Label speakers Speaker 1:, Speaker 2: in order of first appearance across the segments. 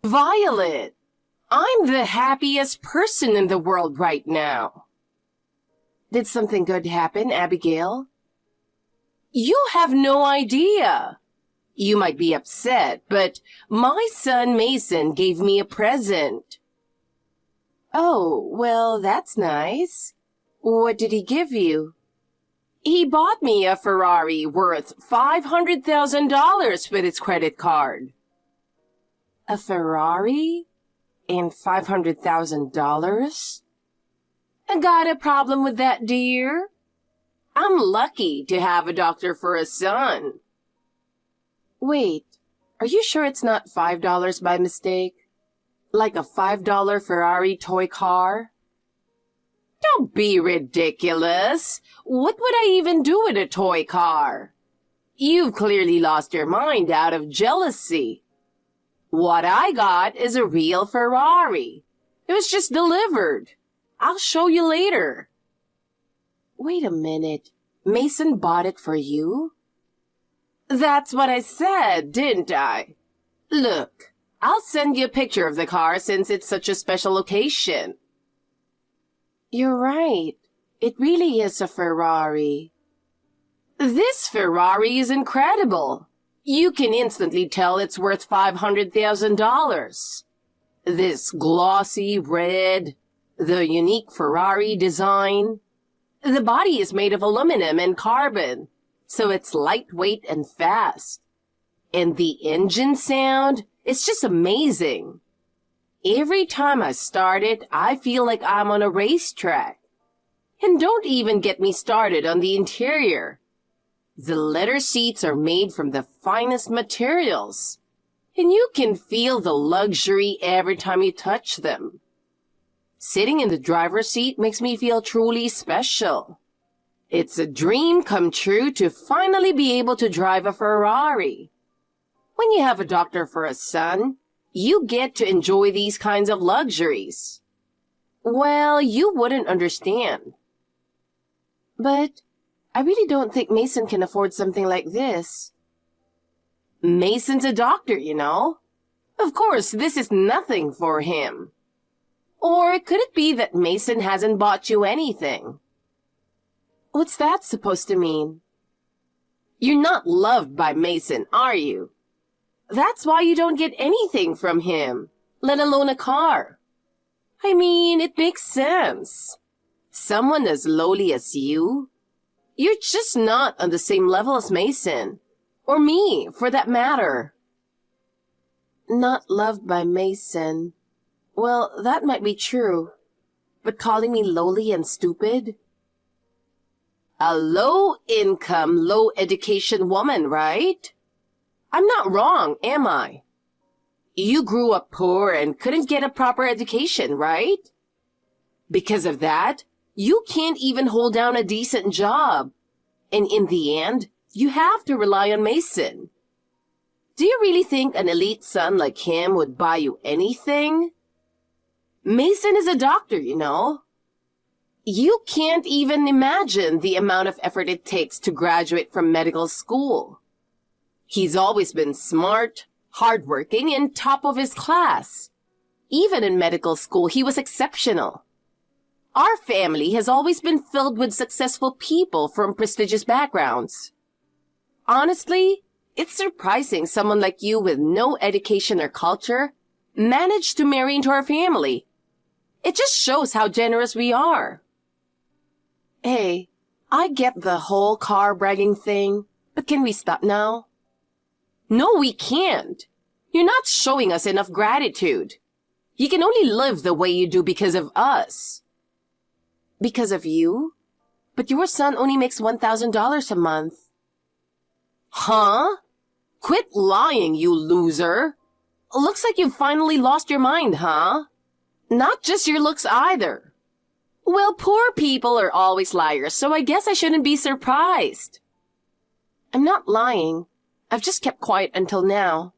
Speaker 1: Violet, I'm the happiest person in the world right now. Did something good happen, Abigail? You have no idea. You might be upset, but my son Mason gave me a present. Oh, well, that's nice. What did he give you? He bought me a Ferrari worth $500,000 with his credit card. A Ferrari? And $500,000? I got a problem with that, dear. I'm lucky to have a doctor for a son. Wait, are you sure it's not $5 by mistake? Like a $5 Ferrari toy car? Don't be ridiculous. What would I even do with a toy car? You've clearly lost your mind out of jealousy. What I got is a real Ferrari. It was just delivered. I'll show you later. Wait a minute. Mason bought it for you? That's what I said, didn't I? Look, I'll send you a picture of the car since it's such a special occasion. You're right. It really is a Ferrari. This Ferrari is incredible. You can instantly tell it's worth $500,000. This glossy red, the unique Ferrari design. The body is made of aluminum and carbon, so it's lightweight and fast. And the engine sound, it's just amazing. Every time I start it, I feel like I'm on a racetrack. And don't even get me started on the interior. The leather seats are made from the finest materials, and you can feel the luxury every time you touch them. Sitting in the driver's seat makes me feel truly special. It's a dream come true to finally be able to drive a Ferrari. When you have a doctor for a son, you get to enjoy these kinds of luxuries. Well, you wouldn't understand. But I really don't think Mason can afford something like this. Mason's a doctor, you know. Of course, this is nothing for him. Or could it be that Mason hasn't bought you anything? What's that supposed to mean? You're not loved by Mason, are you? That's why you don't get anything from him, let alone a car. I mean, it makes sense. Someone as lowly as you're just not on the same level as Mason. Or me, for that matter. Not loved by Mason. Well, that might be true. But calling me lowly and stupid? A low-income, low-education woman, right? I'm not wrong, am I? You grew up poor and couldn't get a proper education, right? Because of that, you can't even hold down a decent job. And in the end, you have to rely on Mason. Do you really think an elite son like him would buy you anything? Mason is a doctor, you know. You can't even imagine the amount of effort it takes to graduate from medical school. He's always been smart, hardworking, and top of his class. Even in medical school, he was exceptional. Our family has always been filled with successful people from prestigious backgrounds. Honestly, it's surprising someone like you with no education or culture managed to marry into our family. It just shows how generous we are. Hey, I get the whole car bragging thing, but can we stop now? No, we can't. You're not showing us enough gratitude. You can only live the way you do because of us. Because of you? But your son only makes $1,000 a month. Huh? Quit lying, you loser. Looks like you've finally lost your mind, huh? Not just your looks either. Well, poor people are always liars, so I guess I shouldn't be surprised. I'm not lying. I've just kept quiet until now.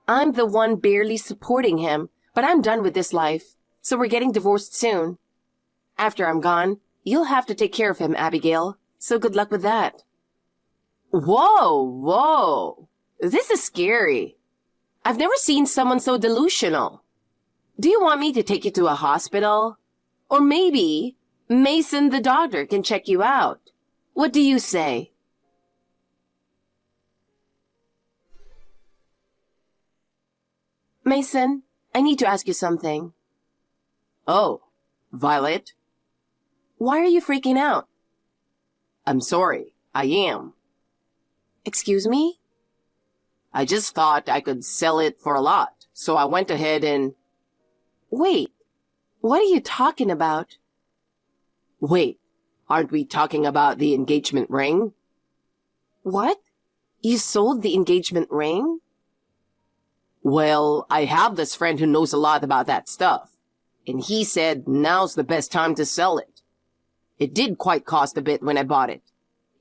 Speaker 1: I'm the one barely supporting him, but I'm done with this life, so we're getting divorced soon. After I'm gone, you'll have to take care of him, Abigail, so good luck with that. Whoa. This is scary. I've never seen someone so delusional. Do you want me to take you to a hospital? Or maybe Mason the doctor can check you out. What do you say? Mason, I need to ask you something. Oh, Violet? Why are you freaking out? I'm sorry, I am. Excuse me? I just thought I could sell it for a lot, so I went ahead and... Wait, what are you talking about? Wait, aren't we talking about the engagement ring? What? You sold the engagement ring? Well, I have this friend who knows a lot about that stuff, and he said now's the best time to sell it. It did quite cost a bit when I bought it,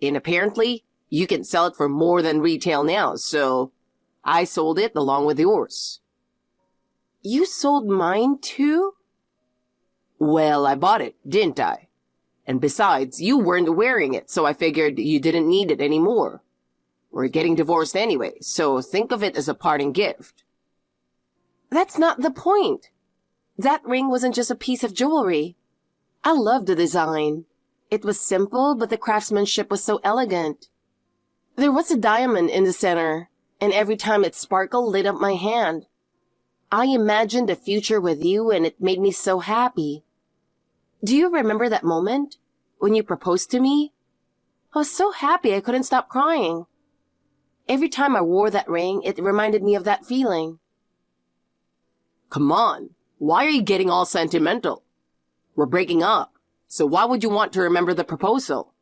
Speaker 1: and apparently you can sell it for more than retail now, so I sold it along with yours. You sold mine too? Well, I bought it, didn't I? And besides, you weren't wearing it, so I figured you didn't need it anymore. We're getting divorced anyway, so think of it as a parting gift. That's not the point. That ring wasn't just a piece of jewelry. I loved the design. It was simple, but the craftsmanship was so elegant. There was a diamond in the center, and every time it sparkled lit up my hand. I imagined a future with you, and it made me so happy. Do you remember that moment when you proposed to me? I was so happy I couldn't stop crying. Every time I wore that ring, it reminded me of that feeling. Come on, why are you getting all sentimental? We're breaking up, so why would you want to remember the proposal?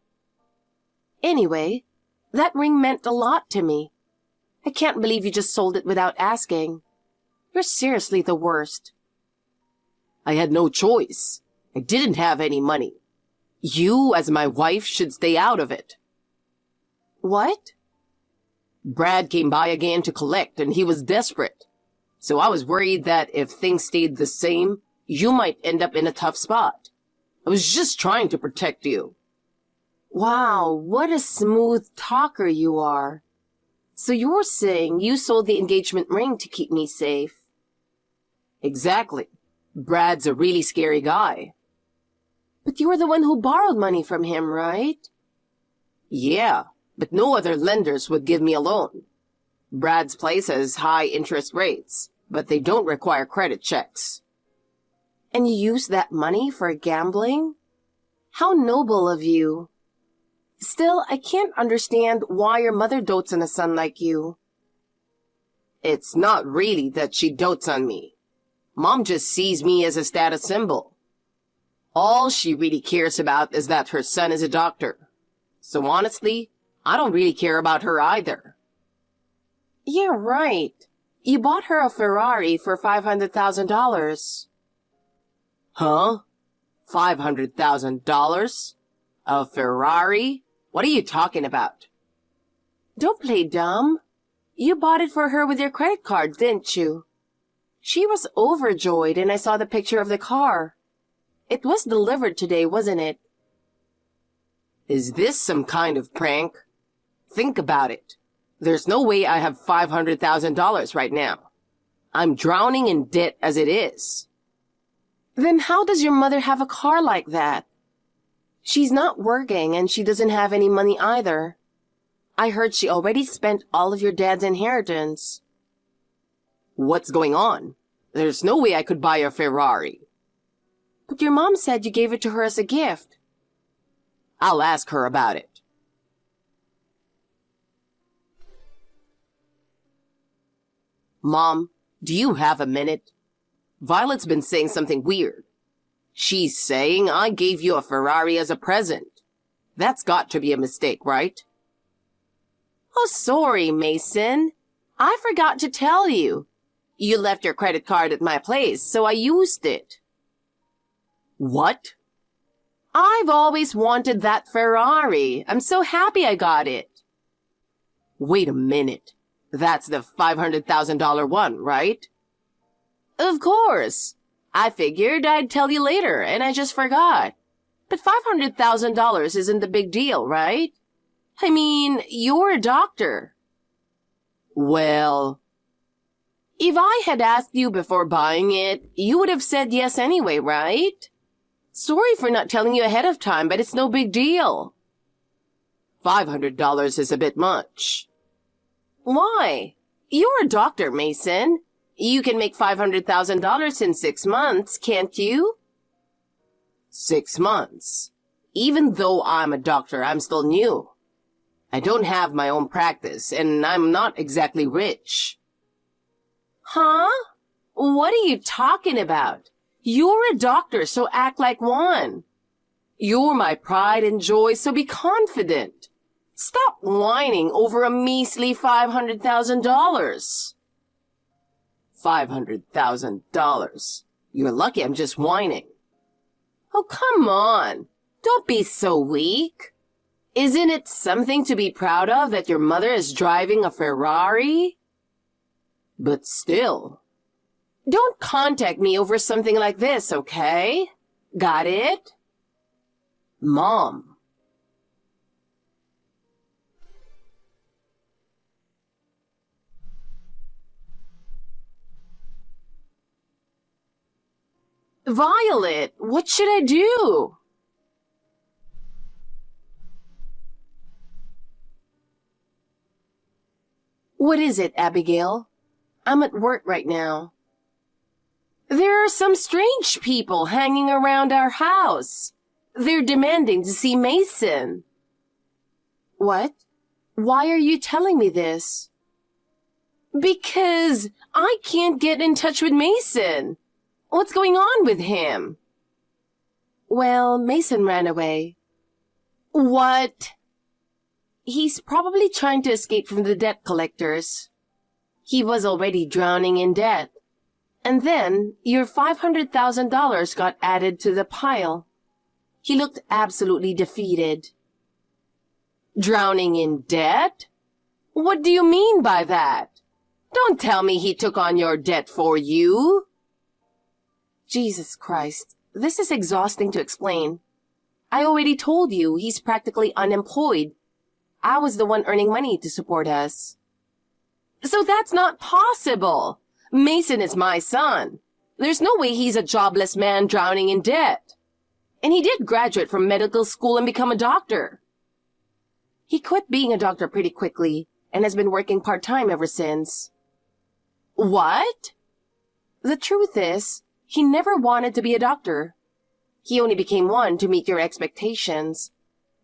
Speaker 1: Anyway, that ring meant a lot to me. I can't believe you just sold it without asking. You're seriously the worst. I had no choice. I didn't have any money. You, as my wife, should stay out of it. What? Brad came by again to collect, and he was desperate. So I was worried that if things stayed the same, you might end up in a tough spot. I was just trying to protect you. Wow, what a smooth talker you are. So you're saying you sold the engagement ring to keep me safe? Exactly. Brad's a really scary guy. But you were the one who borrowed money from him, right? Yeah, but no other lenders would give me a loan. Brad's place has high interest rates, but they don't require credit checks. And you used that money for gambling? How noble of you. Still, I can't understand why your mother dotes on a son like you. It's not really that she dotes on me. Mom just sees me as a status symbol. All she really cares about is that her son is a doctor. So honestly, I don't really care about her either. Yeah, right. You bought her a Ferrari for $500,000. Huh? $500,000? A Ferrari? What are you talking about? Don't play dumb. You bought it for her with your credit card, didn't you? She was overjoyed, and I saw the picture of the car. It was delivered today, wasn't it? Is this some kind of prank? Think about it. There's no way I have $500,000 right now. I'm drowning in debt as it is. Then how does your mother have a car like that? She's not working, and she doesn't have any money either. I heard she already spent all of your dad's inheritance. What's going on? There's no way I could buy a Ferrari. But your mom said you gave it to her as a gift. I'll ask her about it. Mom, do you have a minute? Violet's been saying something weird. She's saying I gave you a Ferrari as a present. That's got to be a mistake, right? Oh, sorry, Mason. I forgot to tell you. You left your credit card at my place, so I used it. What? I've always wanted that Ferrari. I'm so happy I got it. Wait a minute. That's the $500,000 one, right? Of course. I figured I'd tell you later, and I just forgot. But $500,000 isn't the big deal, right? I mean, you're a doctor. Well, If I had asked you before buying it, you would have said yes anyway, right? Sorry for not telling you ahead of time, but it's no big deal. $500 is a bit much. Why? You're a doctor, Mason. You can make $500,000 in 6 months, can't you? 6 months? Even though I'm a doctor, I'm still new. I don't have my own practice, and I'm not exactly rich. Huh? What are you talking about? You're a doctor, so act like one. You're my pride and joy, so be confident. Stop whining over a measly $500,000. $500,000. You're lucky I'm just whining. Oh, come on. Don't be so weak. Isn't it something to be proud of that your mother is driving a Ferrari? But still. Don't contact me over something like this, okay? Got it? Mom. Violet, what should I do? What is it, Abigail? I'm at work right now. There are some strange people hanging around our house. They're demanding to see Mason. What? Why are you telling me this? Because I can't get in touch with Mason. What's going on with him? Well, Mason ran away. What? He's probably trying to escape from the debt collectors. He was already drowning in debt. And then your $500,000 got added to the pile. He looked absolutely defeated. Drowning in debt? What do you mean by that? Don't tell me he took on your debt for you. Jesus Christ, this is exhausting to explain. I already told you he's practically unemployed. I was the one earning money to support us. So that's not possible. Mason is my son. There's no way he's a jobless man drowning in debt. And he did graduate from medical school and become a doctor. He quit being a doctor pretty quickly and has been working part-time ever since. What? The truth is, he never wanted to be a doctor. He only became one to meet your expectations.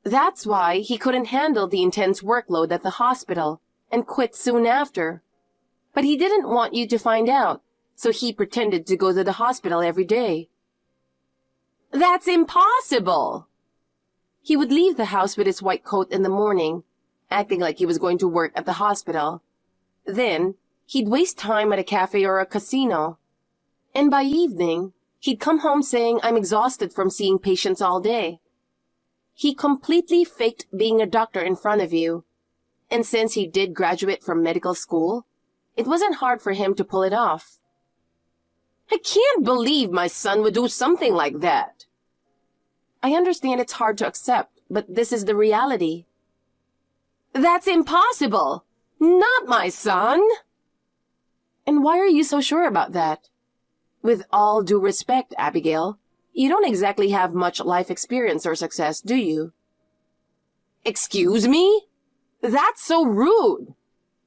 Speaker 1: That's why he couldn't handle the intense workload at the hospital and quit soon after. But he didn't want you to find out, so he pretended to go to the hospital every day. That's impossible! He would leave the house with his white coat in the morning, acting like he was going to work at the hospital. Then, he'd waste time at a cafe or a casino. And by evening, he'd come home saying, "I'm exhausted from seeing patients all day." He completely faked being a doctor in front of you. And since he did graduate from medical school, it wasn't hard for him to pull it off. I can't believe my son would do something like that. I understand it's hard to accept, but this is the reality. That's impossible! Not my son! And why are you so sure about that? With all due respect, Abigail, you don't exactly have much life experience or success, do you? Excuse me? That's so rude.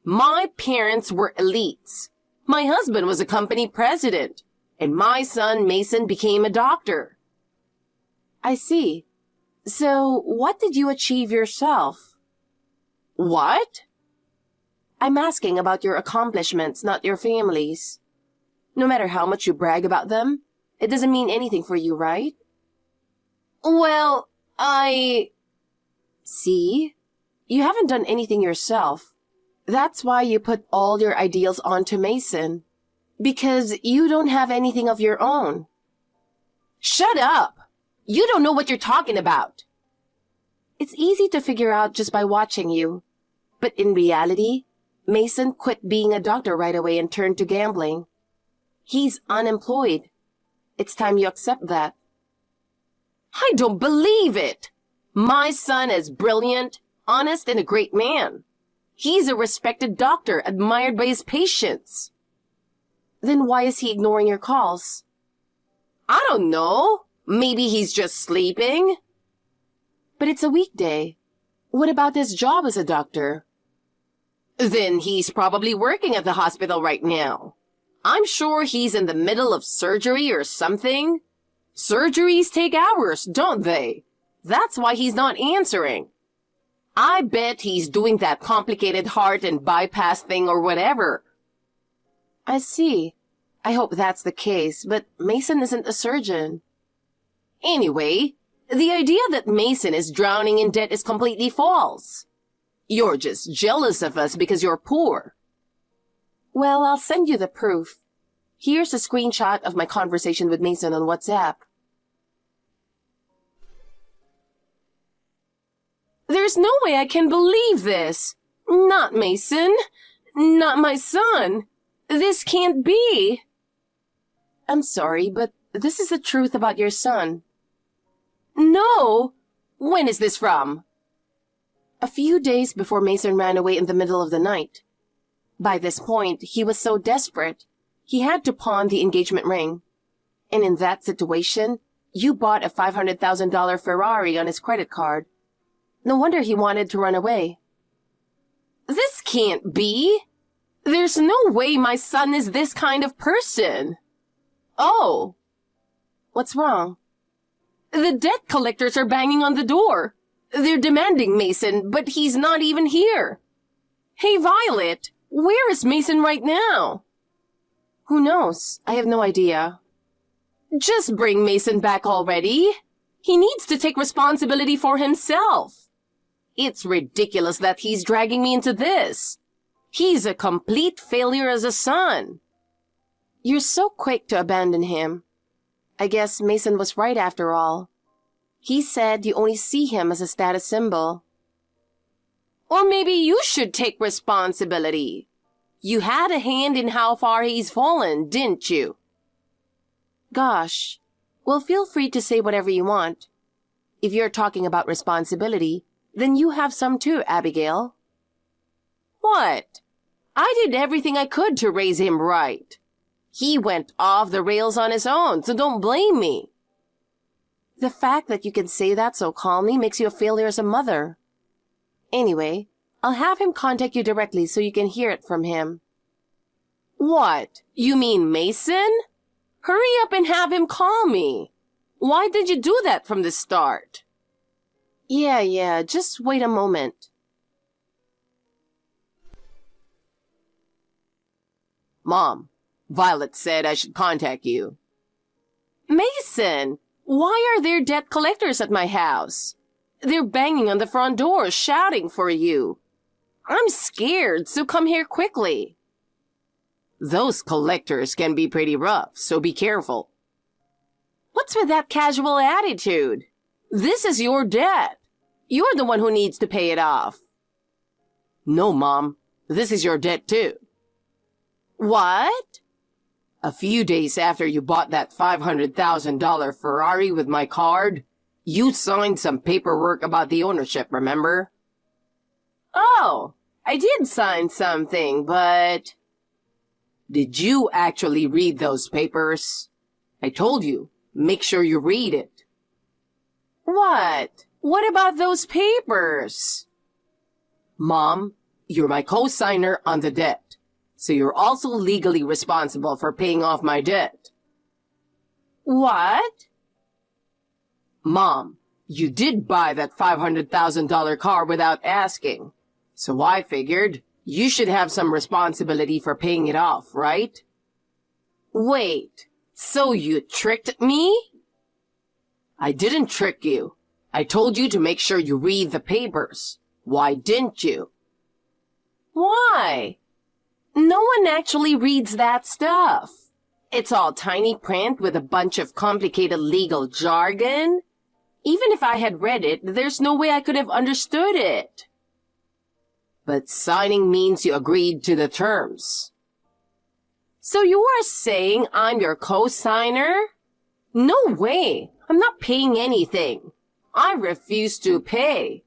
Speaker 1: My parents were elites. My husband was a company president, and my son Mason became a doctor. I see. So, what did you achieve yourself? What? I'm asking about your accomplishments, not your family's. No matter how much you brag about them, it doesn't mean anything for you, right? Well, See? You haven't done anything yourself. That's why you put all your ideals onto Mason. Because you don't have anything of your own. Shut up! You don't know what you're talking about. It's easy to figure out just by watching you. But in reality, Mason quit being a doctor right away and turned to gambling. He's unemployed. It's time you accept that. I don't believe it! My son is brilliant, honest, and a great man. He's a respected doctor admired by his patients. Then why is he ignoring your calls? I don't know. Maybe he's just sleeping. But it's a weekday. What about his job as a doctor? Then he's probably working at the hospital right now. I'm sure he's in the middle of surgery or something. Surgeries take hours, don't they? That's why he's not answering. I bet he's doing that complicated heart and bypass thing or whatever. I see. I hope that's the case, but Mason isn't a surgeon. Anyway, the idea that Mason is drowning in debt is completely false. You're just jealous of us because you're poor. Well, I'll send you the proof. Here's a screenshot of my conversation with Mason on WhatsApp. There's no way I can believe this. Not Mason. Not my son. This can't be. I'm sorry, but this is the truth about your son. No! When is this from? A few days before Mason ran away in the middle of the night. By this point, he was so desperate, he had to pawn the engagement ring. And in that situation, you bought a $500,000 Ferrari on his credit card. No wonder he wanted to run away. This can't be. There's no way my son is this kind of person. Oh. What's wrong? The debt collectors are banging on the door. They're demanding Mason, but he's not even here. Hey, Violet, where is Mason right now? Who knows? I have no idea. Just bring Mason back already. He needs to take responsibility for himself. It's ridiculous that he's dragging me into this. He's a complete failure as a son. You're so quick to abandon him. I guess Mason was right after all. He said you only see him as a status symbol. Or maybe you should take responsibility. You had a hand in how far he's fallen, didn't you? Gosh. Well, feel free to say whatever you want. If you're talking about responsibility, then you have some too, Abigail. What? I did everything I could to raise him right. He went off the rails on his own, so don't blame me. The fact that you can say that so calmly makes you a failure as a mother. Anyway, I'll have him contact you directly so you can hear it from him. What? You mean Mason? Hurry up and have him call me. Why did you do that from the start? Yeah, just wait a moment. Mom, Violet said I should contact you. Mason, why are there debt collectors at my house? They're banging on the front door, shouting for you. I'm scared, so come here quickly. Those collectors can be pretty rough, so be careful. What's with that casual attitude? This is your debt. You're the one who needs to pay it off. No, Mom. This is your debt, too. What? A few days after you bought that $500,000 Ferrari with my card, you signed some paperwork about the ownership, remember? Oh, I did sign something, but... Did you actually read those papers? I told you, make sure you read it. What? What about those papers? Mom, you're my co-signer on the debt, so you're also legally responsible for paying off my debt. What? Mom, you did buy that $500,000 car without asking, so I figured you should have some responsibility for paying it off, right? Wait, so you tricked me? I didn't trick you. I told you to make sure you read the papers. Why didn't you? Why? No one actually reads that stuff. It's all tiny print with a bunch of complicated legal jargon. Even if I had read it, there's no way I could have understood it. But signing means you agreed to the terms. So you are saying I'm your co-signer? No way. I'm not paying anything. I refuse to pay.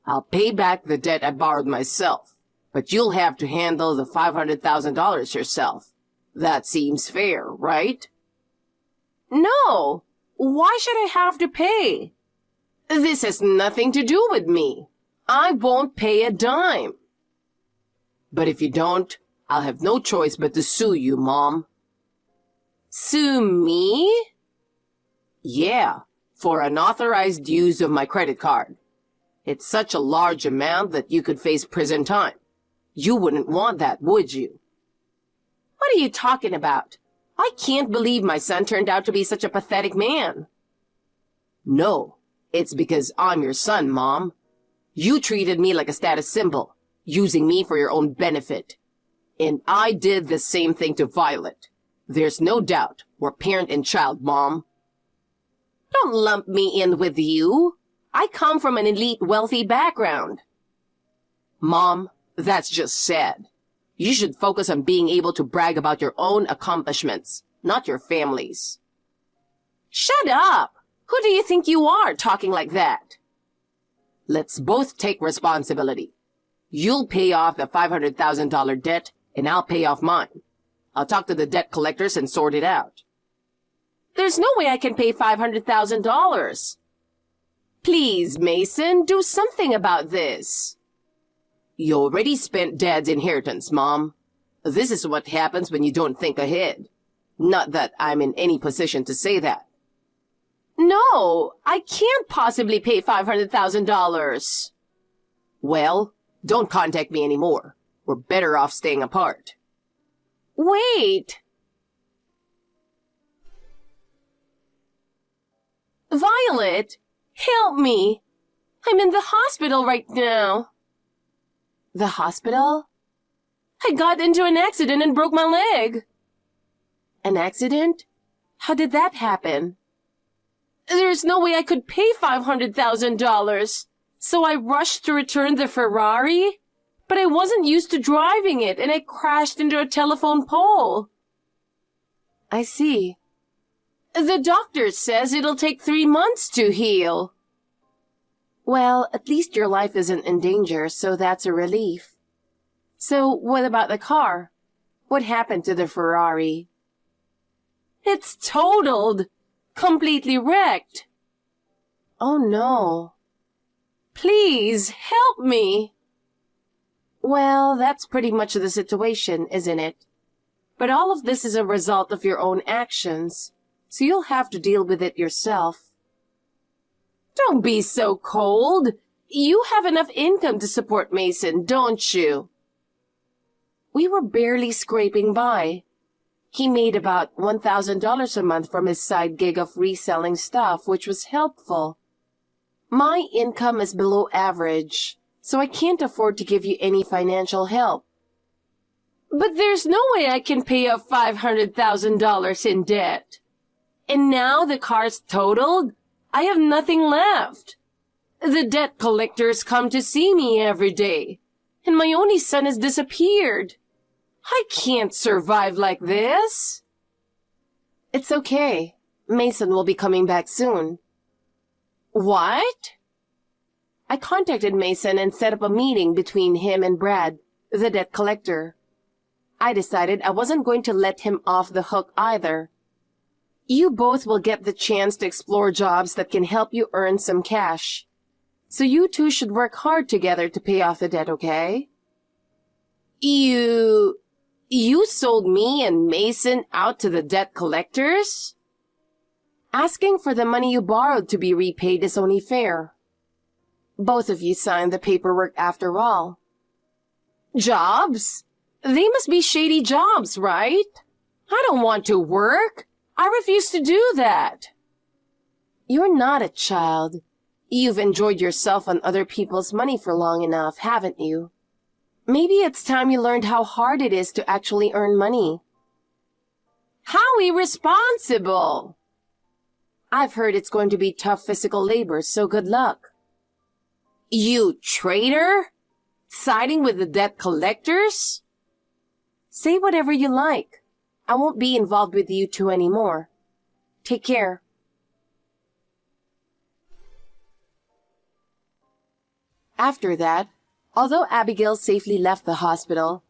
Speaker 1: I'll pay back the debt I borrowed myself, but you'll have to handle the $500,000 yourself. That seems fair, right? No! Why should I have to pay? This has nothing to do with me. I won't pay a dime. But if you don't, I'll have no choice but to sue you, Mom. Sue me? Yeah, for unauthorized use of my credit card. It's such a large amount that you could face prison time. You wouldn't want that, would you? What are you talking about? I can't believe my son turned out to be such a pathetic man. No, it's because I'm your son, Mom. You treated me like a status symbol, using me for your own benefit. And I did the same thing to Violet. There's no doubt we're parent and child, Mom. Don't lump me in with you. I come from an elite, wealthy background. Mom, that's just sad. You should focus on being able to brag about your own accomplishments, not your family's. Shut up! Who do you think you are, talking like that? Let's both take responsibility. You'll pay off the $500,000 debt, and I'll pay off mine. I'll talk to the debt collectors and sort it out. There's no way I can pay $500,000. Please, Mason, do something about this. You already spent Dad's inheritance, Mom. This is what happens when you don't think ahead. Not that I'm in any position to say that. No, I can't possibly pay $500,000. Well, don't contact me anymore. We're better off staying apart. Wait! Violet, help me! I'm in the hospital right now. The hospital? I got into an accident and broke my leg. An accident? How did that happen? There's no way I could pay $500,000, so I rushed to return the Ferrari, but I wasn't used to driving it and I crashed into a telephone pole. I see. The doctor says it'll take 3 months to heal. Well, at least your life isn't in danger, so that's a relief. So what about the car? What happened to the Ferrari? It's totaled! Completely wrecked. Oh no. Please, help me. Well, that's pretty much the situation, isn't it? But all of this is a result of your own actions, so you'll have to deal with it yourself. Don't be so cold. You have enough income to support Mason, don't you? We were barely scraping by. He made about $1,000 a month from his side gig of reselling stuff, which was helpful. My income is below average, so I can't afford to give you any financial help. But there's no way I can pay off $500,000 in debt. And now the car's totaled, I have nothing left. The debt collectors come to see me every day, and my only son has disappeared. I can't survive like this. It's okay. Mason will be coming back soon. What? I contacted Mason and set up a meeting between him and Brad, the debt collector. I decided I wasn't going to let him off the hook either. You both will get the chance to explore jobs that can help you earn some cash. So you two should work hard together to pay off the debt, okay? You sold me and Mason out to the debt collectors? Asking for the money you borrowed to be repaid is only fair. Both of you signed the paperwork after all. Jobs? They must be shady jobs, right? I don't want to work. I refuse to do that. You're not a child. You've enjoyed yourself on other people's money for long enough, haven't you? Maybe it's time you learned how hard it is to actually earn money. How irresponsible! I've heard it's going to be tough physical labor, so good luck. You traitor? Siding with the debt collectors? Say whatever you like. I won't be involved with you two anymore. Take care. After that, although Abigail safely left the hospital,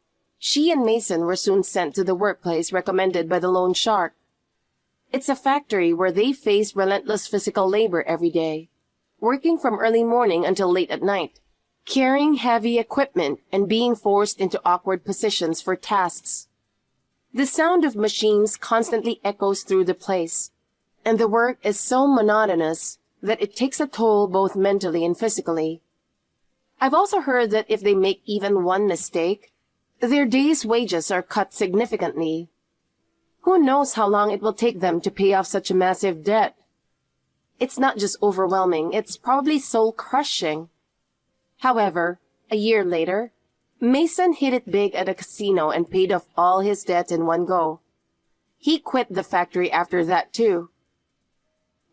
Speaker 1: She and Mason were soon sent to the workplace recommended by the loan shark. It's a factory where they face relentless physical labor every day, working from early morning until late at night, carrying heavy equipment and being forced into awkward positions for tasks. The sound of machines constantly echoes through the place, and the work is so monotonous that it takes a toll both mentally and physically. I've also heard that if they make even one mistake, their day's wages are cut significantly. Who knows how long it will take them to pay off such a massive debt? It's not just overwhelming, it's probably soul-crushing. However, a year later, Mason hit it big at a casino and paid off all his debts in one go. He quit the factory after that too.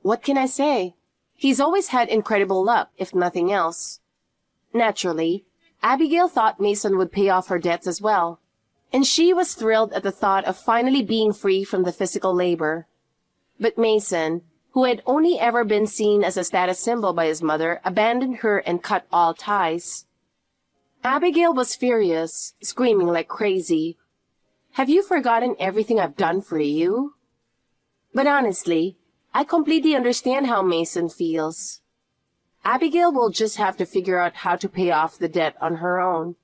Speaker 1: What can I say? He's always had incredible luck, if nothing else. Naturally, Abigail thought Mason would pay off her debts as well, and she was thrilled at the thought of finally being free from the physical labor. But Mason, who had only ever been seen as a status symbol by his mother, abandoned her and cut all ties. Abigail was furious, screaming like crazy, "Have you forgotten everything I've done for you?" But honestly, I completely understand how Mason feels. Abigail will just have to figure out how to pay off the debt on her own.